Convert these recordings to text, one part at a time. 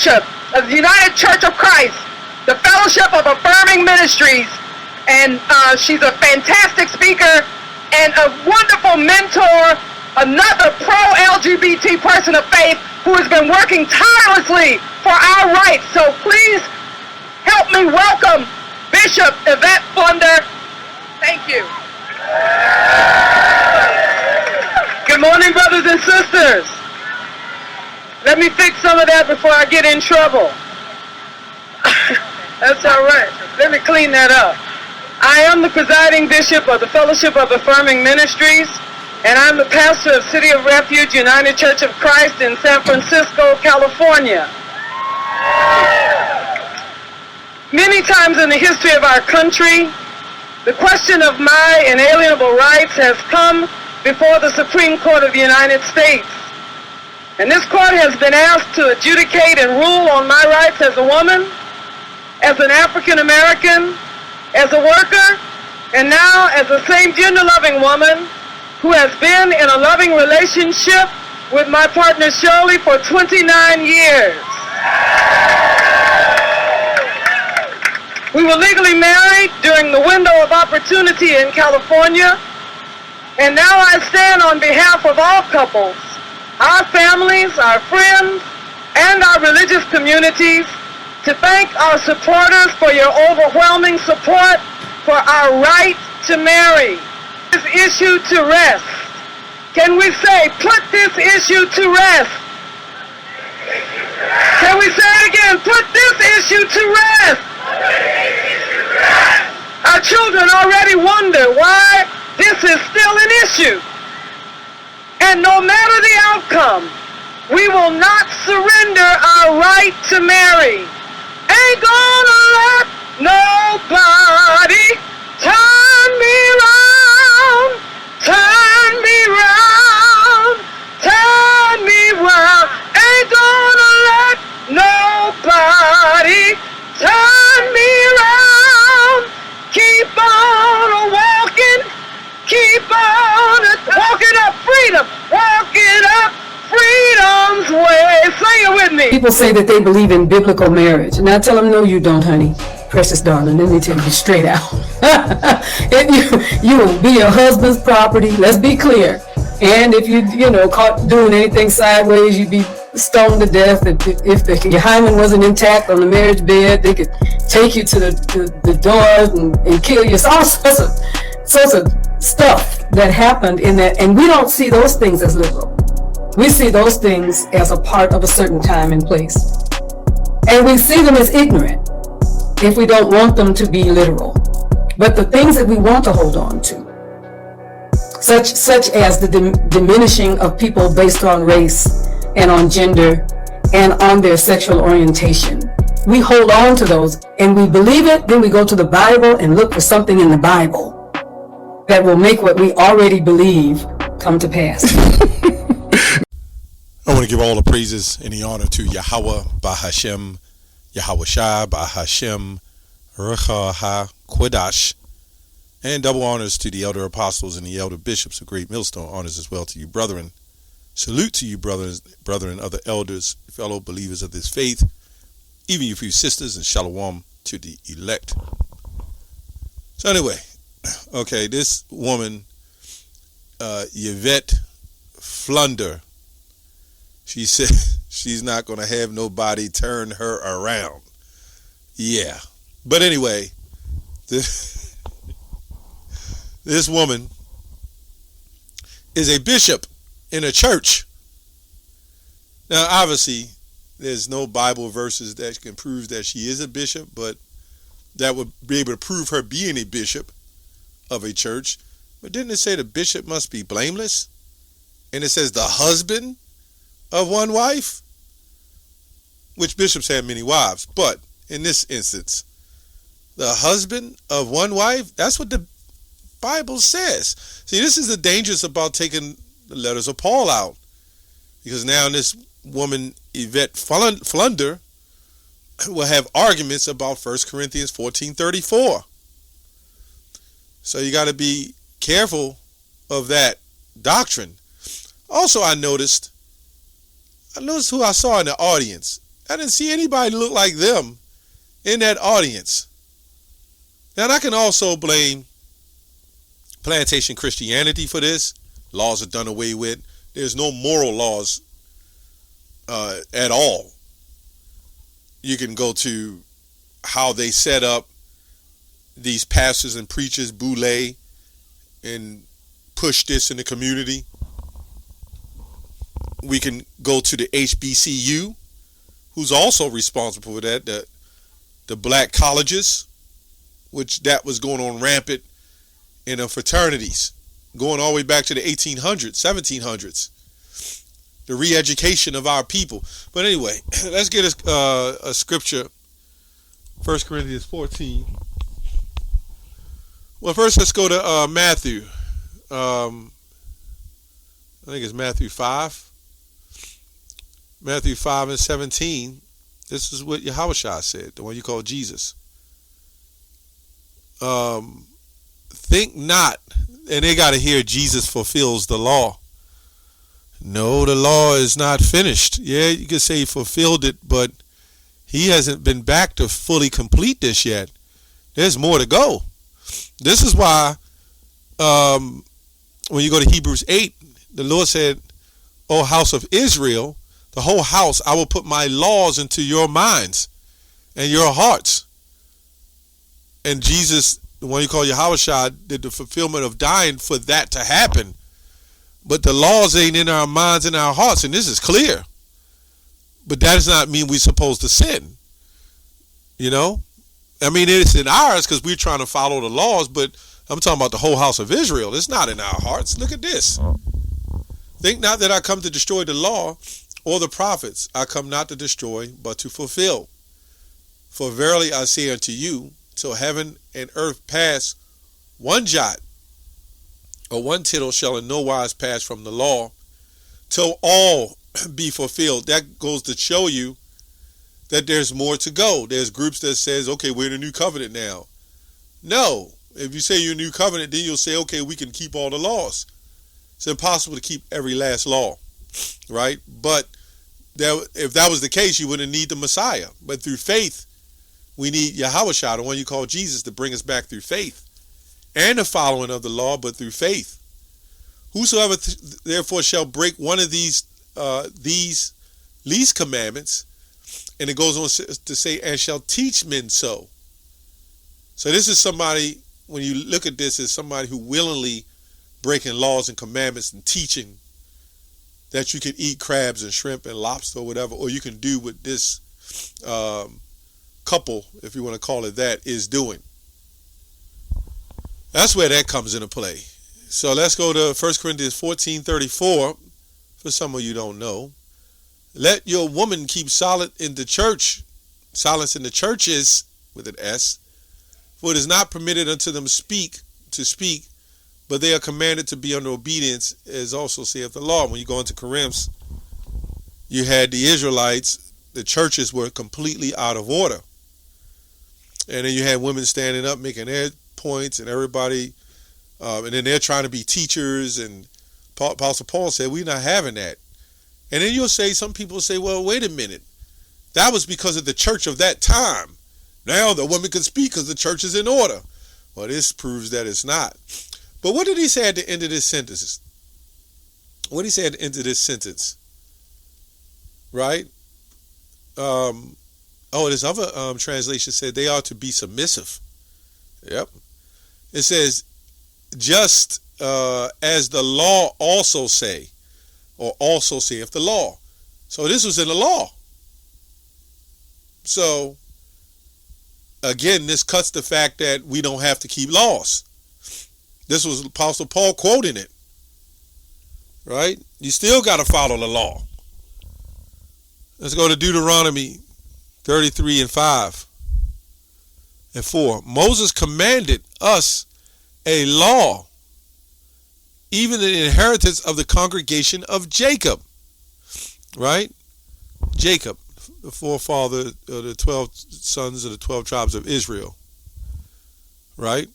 bishop of the United Church of Christ, the Fellowship of Affirming Ministries, and she's a fantastic speaker and a wonderful mentor, another pro-LGBT person of faith who has been working tirelessly for our rights. So please help me welcome Bishop Yvette Flunder. Thank you. Good morning, brothers and sisters. Let me fix some of that before I get in trouble. That's all right. Let me clean that up. I am the presiding bishop of the Fellowship of Affirming Ministries, and I'm the pastor of City of Refuge United Church of Christ in San Francisco, California. Many times in the history of our country, the question of my inalienable rights has come before the Supreme Court of the United States. And this court has been asked to adjudicate and rule on my rights as a woman, as an African American, as a worker, and now as a same-gender loving woman who has been in a loving relationship with my partner Shirley for 29 years. We were legally married during the window of opportunity in California, and now I stand on behalf of all couples, our families, our friends, and our religious communities to thank our supporters for your overwhelming support for our right to marry. This issue to rest. Can we say, put this issue to rest? Can we say it again? Put this issue to rest. Our children already wonder why this is still an issue. And no matter the outcome, we will not surrender our right to marry. Ain't gonna let nobody turn me round, turn me round, turn me round. Ain't gonna let nobody turn me round. Keep on walking, keep on walking up freedom, walking up freedom's way. Say it with me. People say that they believe in biblical marriage, and I tell them, no, you don't, honey. Precious darling, let me tell you straight out. you will be your husband's property. Let's be clear. And if you caught doing anything sideways, you'd be stoned to death. If your hymen wasn't intact on the marriage bed, they could take you to the doors and kill you. It's all sorts of stuff that happened in that, and we don't see those things as liberal. We see those things as a part of a certain time and place. And we see them as ignorant if we don't want them to be literal. But the things that we want to hold on to, such as the diminishing of people based on race and on gender and on their sexual orientation, we hold on to those and we believe it, then we go to the Bible and look for something in the Bible that will make what we already believe come to pass. I want to give all the praises and the honor to Yahweh Bahashem, Yahweh Shai Bahashem, Ruach HaKodesh, and double honors to the elder apostles and the elder bishops of Great Millstone. Honors as well to you, brethren. Salute to you, brethren, other elders, fellow believers of this faith, even you few sisters, and shalom to the elect. So anyway, okay, this woman, Yvette Flunder, she said she's not going to have nobody turn her around. Yeah. But anyway, this woman is a bishop in a church. Now, obviously, there's no Bible verses that can prove that she is a bishop, but that would be able to prove her being a bishop of a church. But didn't it say the bishop must be blameless? And it says the husband of one wife, which bishops have many wives, but in this instance, the husband of one wife, that's what the Bible says. See, this is the dangerous about taking the letters of Paul out, because now this woman, Yvette Flunder, will have arguments about 1 Corinthians 14:34. So you got to be careful of that doctrine. Also, I noticed who I saw in the audience. I didn't see anybody look like them in that audience. Now, I can also blame plantation Christianity for this. Laws are done away with. There's no moral laws at all. You can go to how they set up these pastors and preachers, boule, and push this in the community. We can go to the HBCU, who's also responsible for that, the black colleges, which that was going on rampant in the fraternities, going all the way back to the 1800s, 1700s, the re-education of our people. But anyway, let's get a scripture, 1 Corinthians 14. Well, first let's go to Matthew. I think it's Matthew 5. Matthew 5 and 17. This is what Yahushua said, the one you call Jesus. Think not, and they got to hear Jesus fulfills the law. No, the law is not finished. Yeah, you could say he fulfilled it, but he hasn't been back to fully complete this yet. There's more to go. This is why when you go to Hebrews 8, the Lord said, O house of Israel, the whole house, I will put my laws into your minds and your hearts. And Jesus, the one you call Yahushua, did the fulfillment of dying for that to happen. But the laws ain't in our minds and our hearts, and this is clear. But that does not mean we're supposed to sin. You know? I mean, it's in ours because we're trying to follow the laws, but I'm talking about the whole house of Israel. It's not in our hearts. Look at this. Think not that I come to destroy the law or the prophets. I come not to destroy, but to fulfill. For verily I say unto you, till heaven and earth pass, one jot or one tittle shall in no wise pass from the law, till all be fulfilled. That goes to show you that there's more to go. There's groups that says, okay, we're in a new covenant now. No. If you say you're in a new covenant, then you'll say, okay, we can keep all the laws. It's impossible to keep every last law, right? But if that was the case, you wouldn't need the Messiah. But through faith, we need Yahushua, the one you call Jesus, to bring us back through faith and the following of the law, but through faith. Whosoever therefore shall break one of these least commandments, and it goes on to say, and shall teach men so. So this is somebody, when you look at this, is somebody who willingly breaking laws and commandments and teaching that you can eat crabs and shrimp and lobster or whatever, or you can do what this couple, if you want to call it that, is doing. That's where that comes into play. So let's go to 1 Corinthians 14:34. For some of you don't know. Let your woman keep silent in the church. Silence in the churches, with an S. For it is not permitted unto them to speak, but they are commanded to be under obedience, as also saith the law. When you go into Corinth, you had the Israelites, the churches were completely out of order. And then you had women standing up, making their points, and everybody, and then they're trying to be teachers, and Apostle Paul said, we're not having that. And then you'll say, some people say, well, wait a minute. That was because of the church of that time. Now the women can speak because the church is in order. Well, this proves that it's not. But what did he say at the end of this sentence? What did he say at the end of this sentence? Right? This other translation said they are to be submissive. Yep. It says, just as the law also say, or also saith the law. So this was in the law. So, again, this cuts the fact that we don't have to keep laws. This was Apostle Paul quoting it. Right? You still got to follow the law. Let's go to Deuteronomy 33 and 5 and 4. Moses commanded us a law, even the inheritance of the congregation of Jacob. Right? Jacob, the forefather of the 12 sons of the 12 tribes of Israel. Right?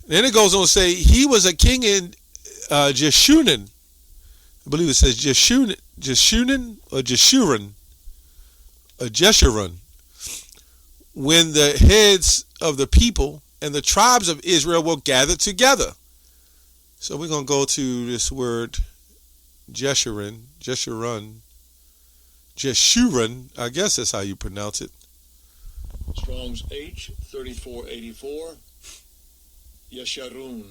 Then it goes on to say he was a king in Jeshurun. I believe it says Jeshurun or Jeshurun. a Jeshurun, when the heads of the people and the tribes of Israel will gather together. So we're going to go to this word Jeshurun, I guess that's how you pronounce it. Strong's H3484, Yesharun.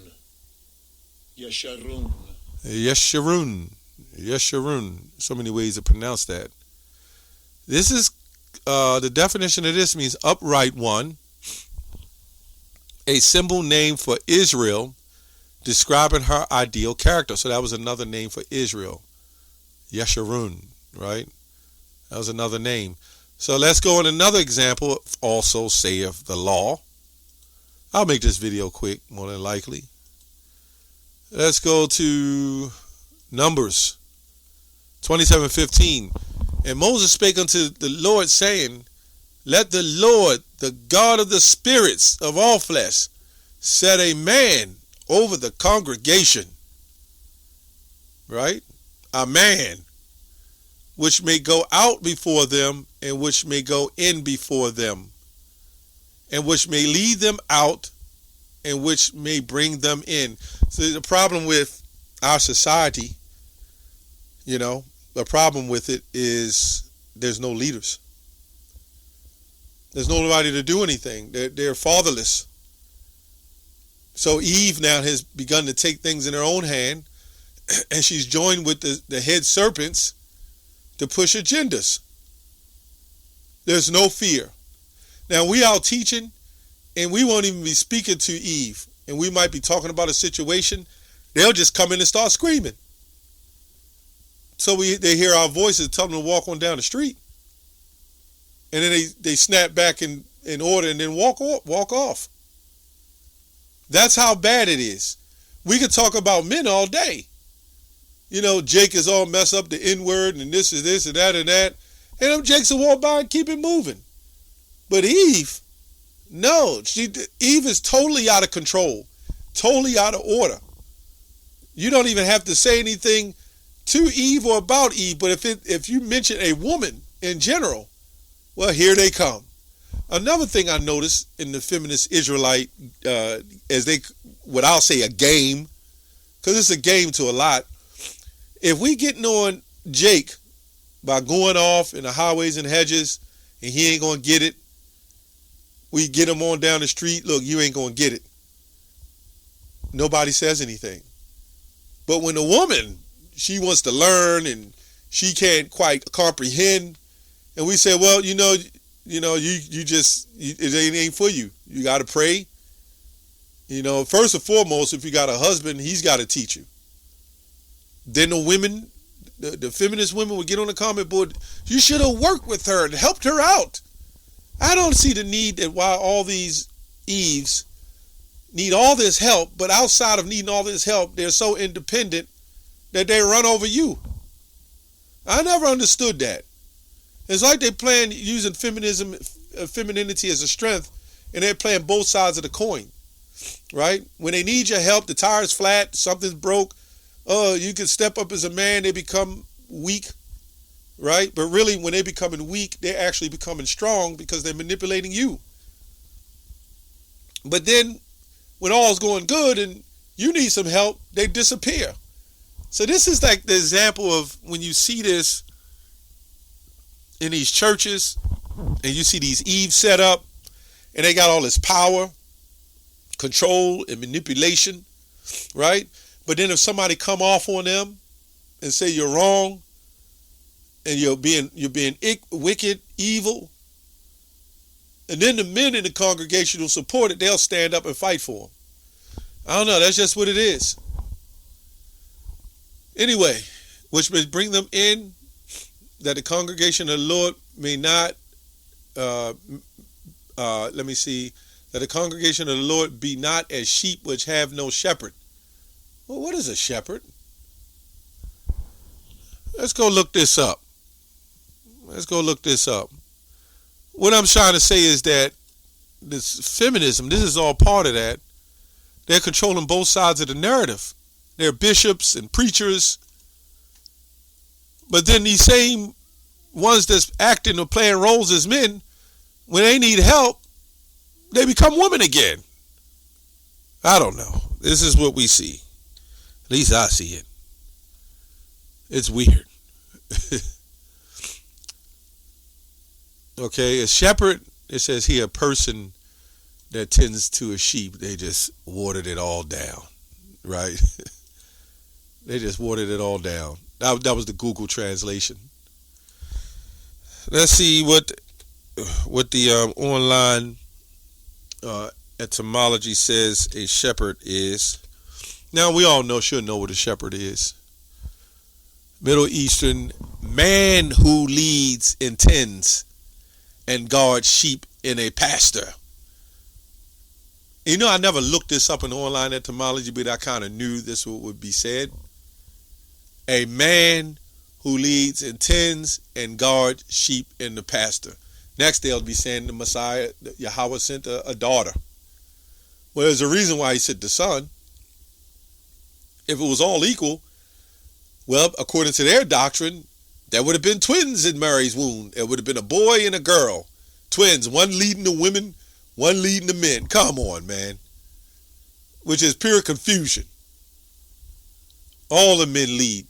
Yeshurun. So many ways to pronounce that. This is the definition of this means upright one, a symbol name for Israel, describing her ideal character. So that was another name for Israel. Yeshurun, right? That was another name. So let's go in another example. Also saith the law. I'll make this video quick, more than likely. Let's go to Numbers 27:15. And Moses spake unto the Lord, saying, let the Lord, the God of the spirits of all flesh, set a man over the congregation. Right? A man, which may go out before them, and which may go in before them, and which may lead them out, and which may bring them in. So the problem with our society, the problem with it is there's no leaders. There's nobody to do anything. They're fatherless. So Eve now has begun to take things in her own hand, and she's joined with the head serpents to push agendas. There's no fear. Now we out teaching, and we won't even be speaking to Eve, and we might be talking about a situation. They'll just come in and start screaming. So they hear our voices, tell them to walk on down the street, and then they snap back in order and then walk off. That's how bad it is. We could talk about men all day. Jake is all messed up, the N-word, and this is this and that, and them Jakes will walk by and keep it moving. But Eve, no, Eve is totally out of control, totally out of order. You don't even have to say anything to Eve or about Eve, but if you mention a woman in general, well, here they come. Another thing I noticed in the feminist Israelite, what I'll say a game, because it's a game to a lot. If we getting on Jake by going off in the highways and hedges, and he ain't going to get it, we get him on down the street, look, you ain't going to get it. Nobody says anything. But when a woman, she wants to learn and she can't quite comprehend, and we say, well, you just, it ain't for you. You got to pray. First and foremost, if you got a husband, he's got to teach you. Then the women, the feminist women would get on the comment board, you should have worked with her and helped her out. I don't see the need that why all these Eves need all this help, but outside of needing all this help, they're so independent that they run over you. I never understood that. It's like they plan using femininity as a strength, and they're playing both sides of the coin, right? When they need your help, the tire's flat, something's broke, you can step up as a man, they become weak, right? But really, when they're becoming weak, they're actually becoming strong because they're manipulating you. But then, when all's going good and you need some help, they disappear. So this is like the example of when you see this in these churches and you see these Eves set up and they got all this power, control, and manipulation, right? But then if somebody come off on them and say you're wrong and you're being wicked, evil, and then the men in the congregation who support it, they'll stand up and fight for them. I don't know, that's just what it is. Anyway, which may bring them in, that the congregation of the Lord may not, that the congregation of the Lord be not as sheep which have no shepherd. Well, what is a shepherd? Let's go look this up. What I'm trying to say is that this feminism, this is all part of that. They're controlling both sides of the narrative. They're bishops and preachers. But then these same ones that's acting or playing roles as men, when they need help, they become women again. I don't know. This is what we see. At least I see it. It's weird. Okay, a shepherd, it says here, a person that tends to a sheep, they just watered it all down, right? They just watered it all down. That was the Google translation. Let's see what the online etymology says a shepherd is. Now we all should know what a shepherd is. Middle Eastern man who leads and tends and guards sheep in a pasture. I never looked this up in online etymology, but I kind of knew this would be said. A man who leads and tends and guards sheep in the pasture. Next, they'll be saying the Messiah, Yahweh sent a daughter. Well, there's a reason why he sent the son. If it was all equal, well, according to their doctrine, there would have been twins in Mary's womb. It would have been a boy and a girl. Twins, one leading the women, one leading the men. Come on, man. Which is pure confusion. All the men lead.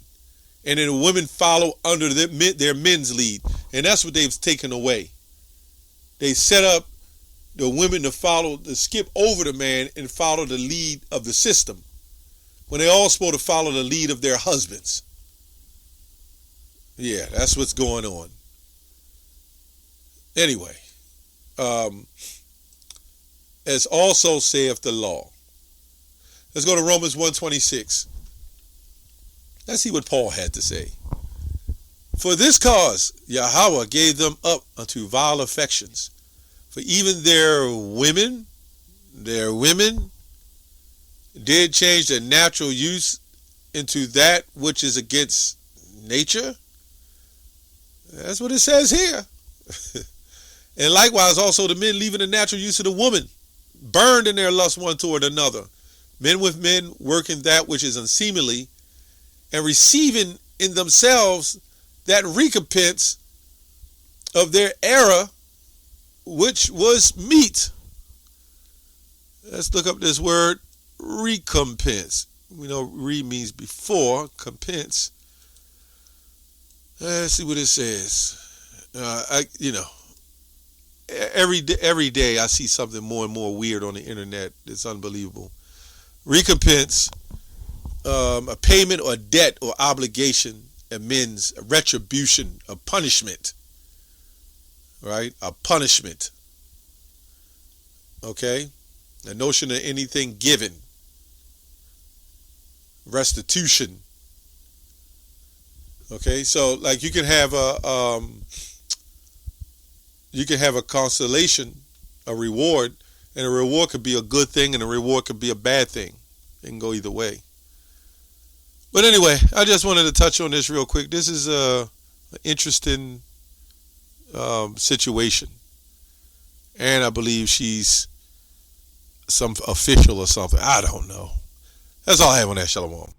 And then the women follow under their men's lead. And that's what they've taken away. They set up the women to skip over the man and follow the lead of the system, when they're all supposed to follow the lead of their husbands. Yeah, that's what's going on. Anyway, as also saith the law. Let's go to Romans 1:26. Let's see what Paul had to say. For this cause Yahweh gave them up unto vile affections, for even their women did change their natural use into that which is against nature. That's what it says here. And likewise also the men, leaving the natural use of the woman, burned in their lust one toward another, men with men, working that which is unseemly, and receiving in themselves that recompense of their error, which was meat. Let's look up this word, recompense. We know re means before, compense. Let's see what it says. Every day I see something more and more weird on the internet. It's unbelievable. Recompense, a payment or debt or obligation, amends, a retribution, a punishment. Right? A punishment. Okay? The notion of anything given. Restitution. Okay, so like you can have a consolation, a reward, and a reward could be a good thing and a reward could be a bad thing. It can go either way. But anyway, I just wanted to touch on this real quick. This is an interesting situation, and I believe she's some official or something. I don't know. That's all I have on that. Shalom.